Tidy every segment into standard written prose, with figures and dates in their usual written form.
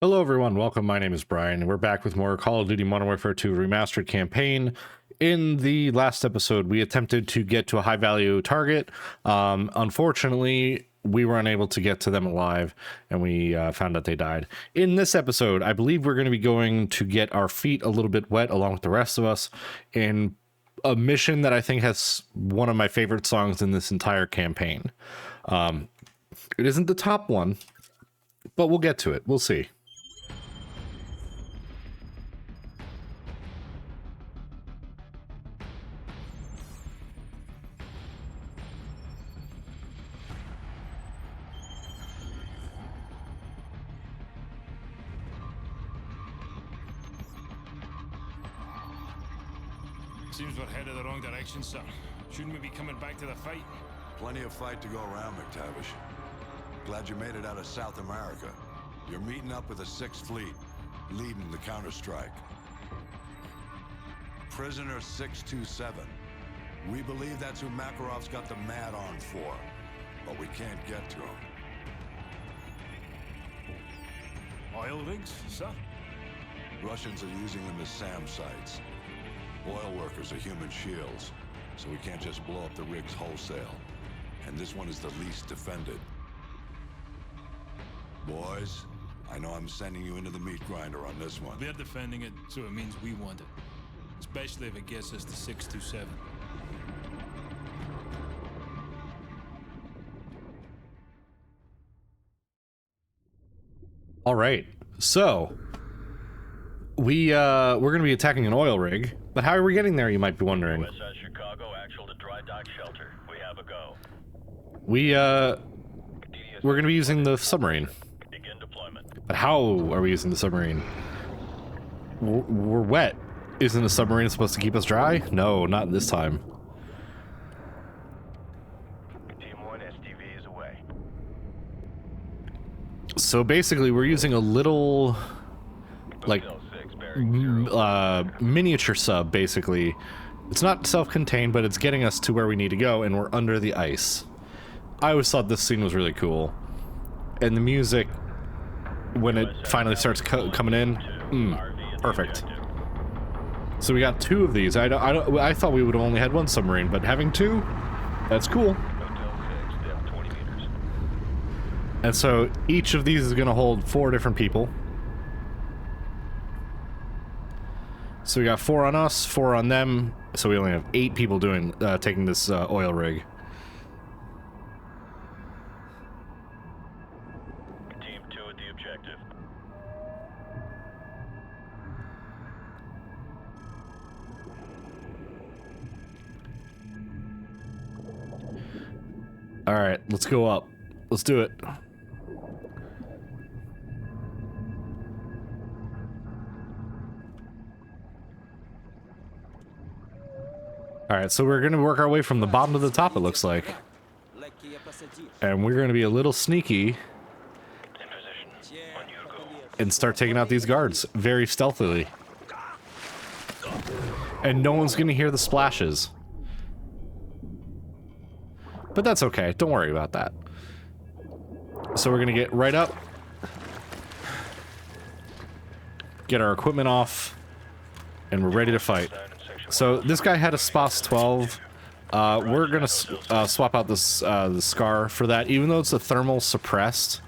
Hello everyone, welcome. My name is Brian. We're back with more Call of Duty Modern Warfare 2 Remastered campaign. In the last episode, we attempted to get to a high value target. Unfortunately, we were unable to get to them alive, and we found out they died. In this episode, I believe we're going to be going to get our feet a little bit wet along with the rest of us in a mission that I think has one of my favorite songs in this entire campaign. It isn't the top one, but we'll get to it. We'll see. Seems we're headed the wrong direction, sir. Shouldn't we be coming back to the fight? Plenty of fight to go around, McTavish. Glad you made it out of South America. You're meeting up with the 6th Fleet, leading the counter-strike. Prisoner 627. We believe that's who Makarov's got the mad on for, but we can't get to him. Oil rigs, sir? Russians are using them as SAM sites. Oil workers are human shields, so we can't just blow up the rigs wholesale. And this one is the least defended. Boys, I know I'm sending you into the meat grinder on this one. They're defending it, so it means we want it. Especially if it gets us to 627. All right, so we're going to be attacking an oil rig, but how are we getting there, you might be wondering. West side Chicago, actual to dry dock shelter. We have a go. We're going to be using the submarine. Begin deployment. But how are we using the submarine? We're wet. Isn't a submarine supposed to keep us dry? No, not this time. Team 1 SDV is away. So basically, we're using a little, like, miniature sub, basically. It's not self-contained, but it's getting us to where we need to go, and we're under the ice. I always thought this scene was really cool. And the music, when it finally starts coming in, perfect. So we got 2 of these. I thought we would have only had 1 submarine, but having 2, that's cool. Hotel 6, depth 20 meters. And so each of these is going to hold 4 different people. So we got 4 on us, 4 on them. So we only have 8 people taking this oil rig. Team 2 at the objective. All right, let's go up. Let's do it. All right, so we're going to work our way from the bottom to the top, it looks like. And we're going to be a little sneaky In position. On you to go. and start taking out these guards very stealthily. And no one's going to hear the splashes. But that's okay. Don't worry about that. So we're going to get right up. Get our equipment off. And we're ready to fight. So this guy had a SPOS 12. We're going to swap out this the SCAR for that. Even though it's a thermal suppressed,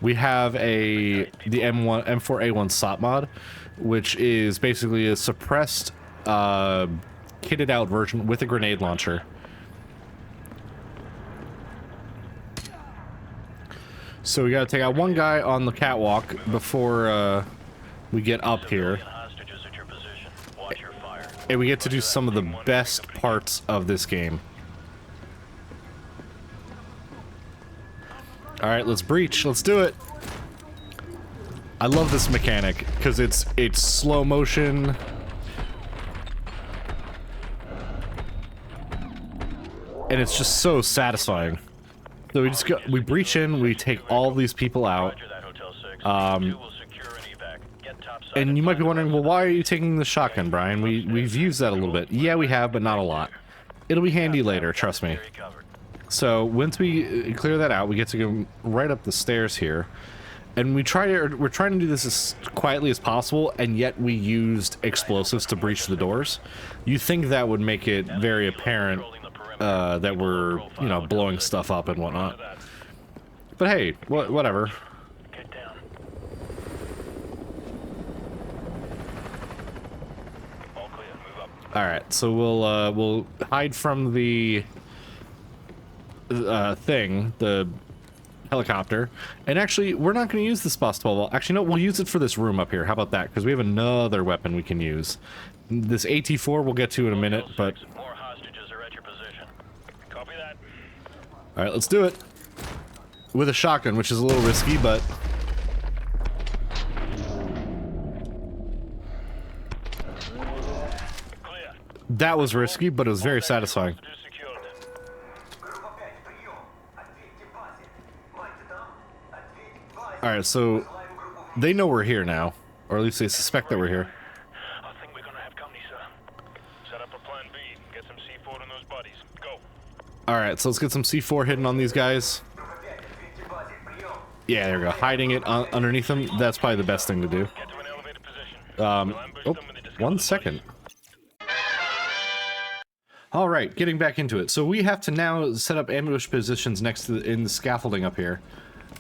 we have the M4A1 SOT mod, which is basically a suppressed kitted out version with a grenade launcher. So we got to take out one guy on the catwalk before we get up here. Hostages at your position. Watch your fire. And we get to do some of the best parts of this game. Alright, let's breach. Let's do it. I love this mechanic because it's slow motion. And it's just so satisfying. So we breach in, we take all these people out. Roger that, Hotel 6. Team 2 will secure an evac. Get topside. And you might be wondering, well, why are you taking the shotgun, Brian? We've used that a little bit. Yeah, we have, but not a lot. It'll be handy later, trust me. So once we clear that out, we get to go right up the stairs here. And we're trying to do this as quietly as possible, and yet we used explosives to breach the doors. You think that would make it very apparent that we're, you know, blowing stuff up and whatnot. But hey, whatever. Get down. All clear. Move up. All right, so we'll hide from the thing, the helicopter, and actually we're not going to use this boss 12. Actually, no, we'll use it for this room up here. How about that? Because we have another weapon we can use. This AT4 we'll get to in a minute, but More hostages are at your position. Copy that. all right, let's do it with a shotgun, which is a little risky, but Clear. that was risky, but it was very satisfying. Hostages secured. All right, so they know we're here now, or at least they suspect that we're here. I think we're gonna have company, sir. Set up a plan B. Get some C4 in those bodies. Go. All right, so let's get some C4 hidden on these guys. Yeah, there we go. Hiding it underneath them. That's probably the best thing to do. Get to an elevated position. Oh, We'll ambush them when they discover 1 the second. All right, getting back into it. So we have to now set up ambush positions next to in the scaffolding up here.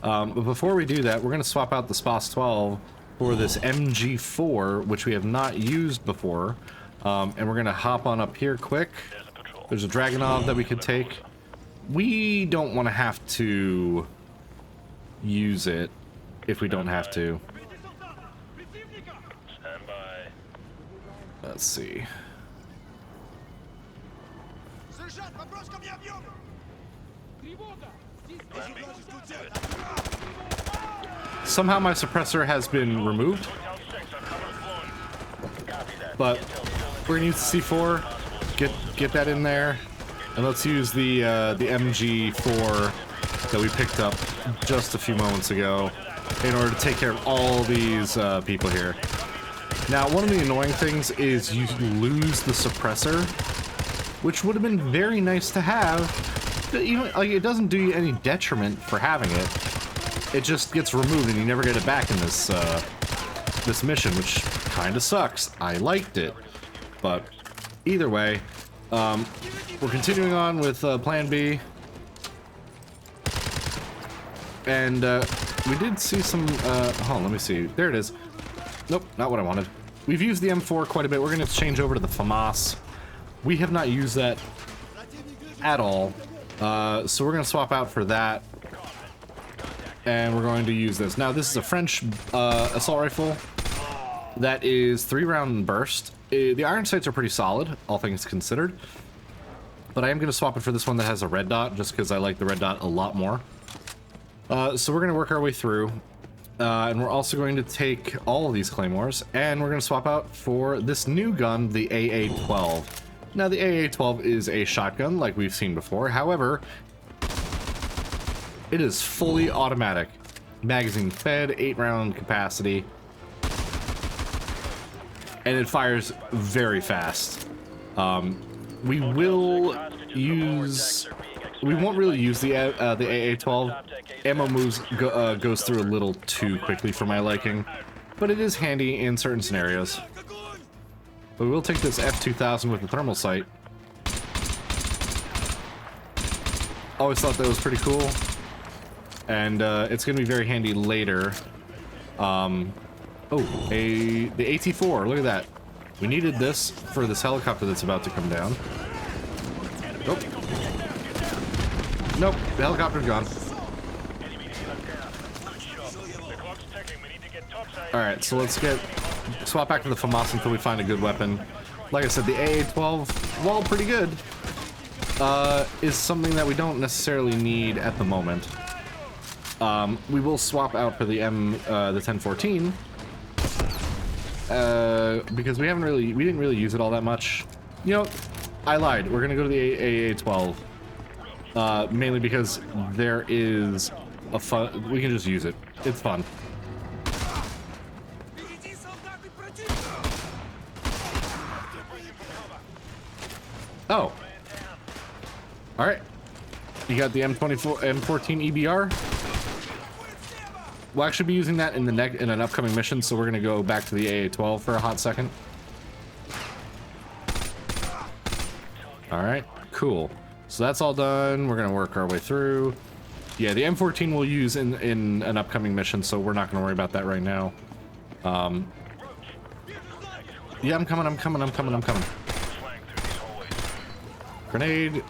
But before we do that, we're going to swap out the SPOS 12 for this MG4, which we have not used before. And we're going to hop on up here quick. There's a patrol. There's a Dragonov that we could take. We don't want to have to use it if we don't have to. Stand by. Let's see. Plan B. Somehow my suppressor has been removed, Hotel 6, our cover's blown. Copy that. but we're gonna use the C4. Get that in there, and let's use the MG4 that we picked up just a few moments ago in order to take care of all these people here. Now, one of the annoying things is you lose the suppressor, which would have been very nice to have. But even like, it doesn't do you any detriment for having it. It just gets removed and you never get it back in this this mission, which kind of sucks. I liked it, but either way, we're continuing on with Plan B, and we did see some. Hold on, let me see. There it is. Nope, not what I wanted. We've used the M4 quite a bit. We're going to change over to the FAMAS. We have not used that at all, so we're going to swap out for that. And we're going to use this. Now, this is a French assault rifle that is 3-round burst. The iron sights are pretty solid, all things considered. But I am going to swap it for this one that has a red dot, just because I like the red dot a lot more. So we're going to work our way through. And we're also going to take all of these claymores, and we're going to swap out for this new gun, the AA-12. Now, the AA-12 is a shotgun, like we've seen before. However, it is fully automatic. Magazine fed, 8-round capacity. And it fires very fast. We will use... We won't really use the AA-12. Ammo goes through a little too quickly for my liking. But it is handy in certain scenarios. But we will take this F-2000 with the thermal sight. Always thought that was pretty cool. And it's going to be very handy later. The AT-4, look at that. We needed this for this helicopter that's about to come down. Nope. Nope, the helicopter's gone. Alright, so let's swap back to the FAMAS until we find a good weapon. Like I said, the AA-12, while pretty good, is something that we don't necessarily need at the moment. We will swap out for the 1014, because we didn't really use it all that much. You know, I lied. We're gonna go to the AA-12, mainly because there is a fun. We can just use it. It's fun. Oh. All right. You got the M14 EBR. we'll actually be using that in in an upcoming mission, so we're gonna go back to the AA-12 for a hot second. All right, cool. So that's all done. We're gonna work our way through. Yeah, the M14 we'll use in an upcoming mission, so we're not gonna worry about that right now. Yeah, I'm coming. Grenade.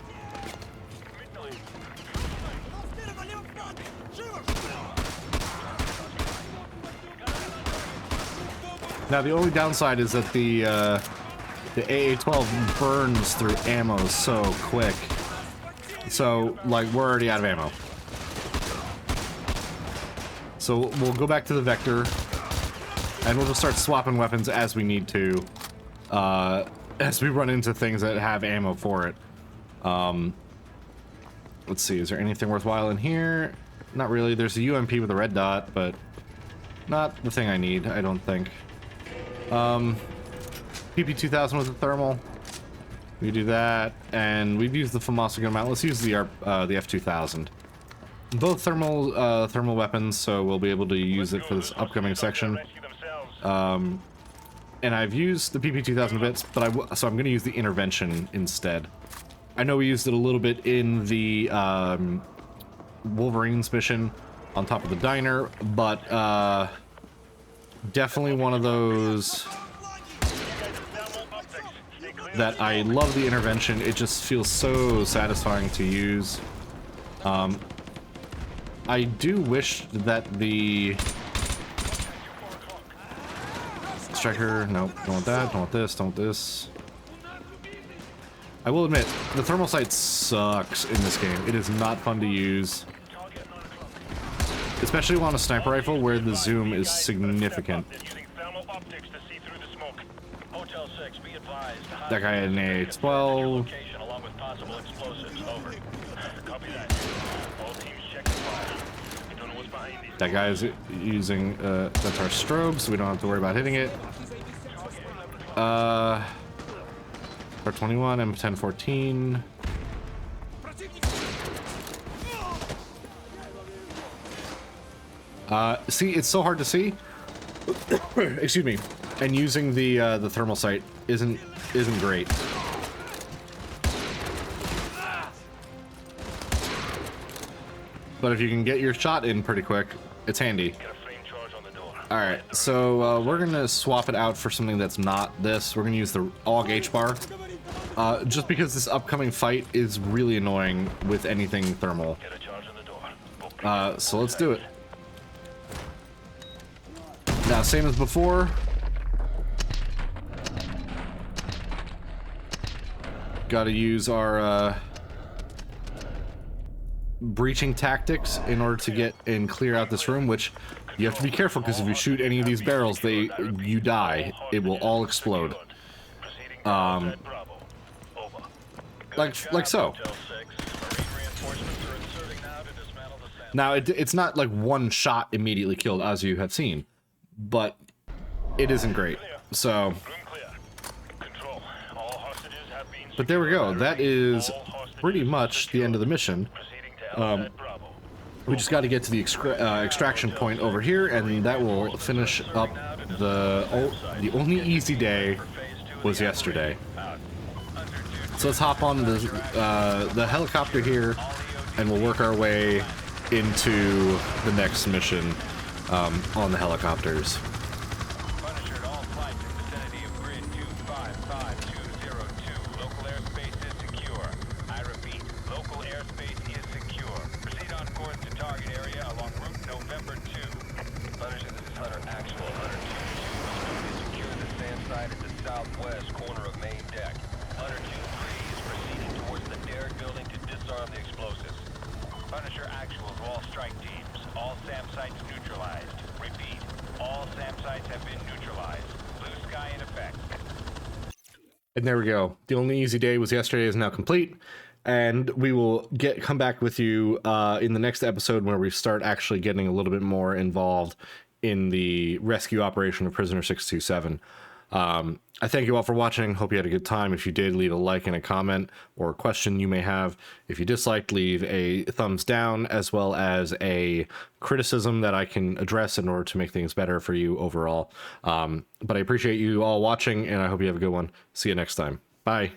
Now the only downside is that the AA-12 burns through ammo so quick. So like we're already out of ammo. So we'll go back to the Vector, and we'll just start swapping weapons as we need to, as we run into things that have ammo for it. Let's see, is there anything worthwhile in here? Not really. There's a UMP with a red dot, but not the thing I need, I don't think. PP2000 with a thermal. We do that, and we've used the FAMASA gun mount. Let's use the F2000. Both thermal weapons, so we'll be able to use it for this upcoming section. And I've used the PP2000 bits, but so I'm going to use the intervention instead. I know we used it a little bit in the Wolverine's mission on top of the diner, but definitely one of those that I love the intervention. It just feels so satisfying to use. I do wish that the striker, nope, don't want that, don't want this, don't want this. I will admit, the thermal sight sucks in this game. It is not fun to use, especially on a sniper rifle where the zoom is significant. That guy had an AA-12. That guy is using, that's our strobe, so we don't have to worry about hitting it. R21, M1014. See, it's so hard to see. Excuse me. And using the thermal sight isn't great. But if you can get your shot in pretty quick, it's handy. Alright, so we're gonna swap it out for something that's not this. We're gonna use the AUG H-bar. Just because this upcoming fight is really annoying with anything thermal. So let's do it. Now, same as before. Gotta use our breaching tactics in order to get and clear out this room, which you have to be careful because if you shoot any of these barrels, you die. It will all explode. Like so. Now it's not like one shot immediately killed, as you have seen, but it isn't great. So, but there we go. That is pretty much the end of the mission. We just got to get to the extraction point over here, and that will finish up the only easy day was yesterday. So let's hop on the helicopter here, and we'll work our way into the next mission on the helicopters. And there we go. The only easy day was yesterday is now complete, and we will come back with you in the next episode where we start actually getting a little bit more involved in the rescue operation of Prisoner 627. I thank you all for watching. Hope you had a good time. If you did, leave a like and a comment or a question you may have. If you disliked, leave a thumbs down as well as a criticism that I can address in order to make things better for you overall. But I appreciate you all watching, and I hope you have a good one. See you next time. Bye.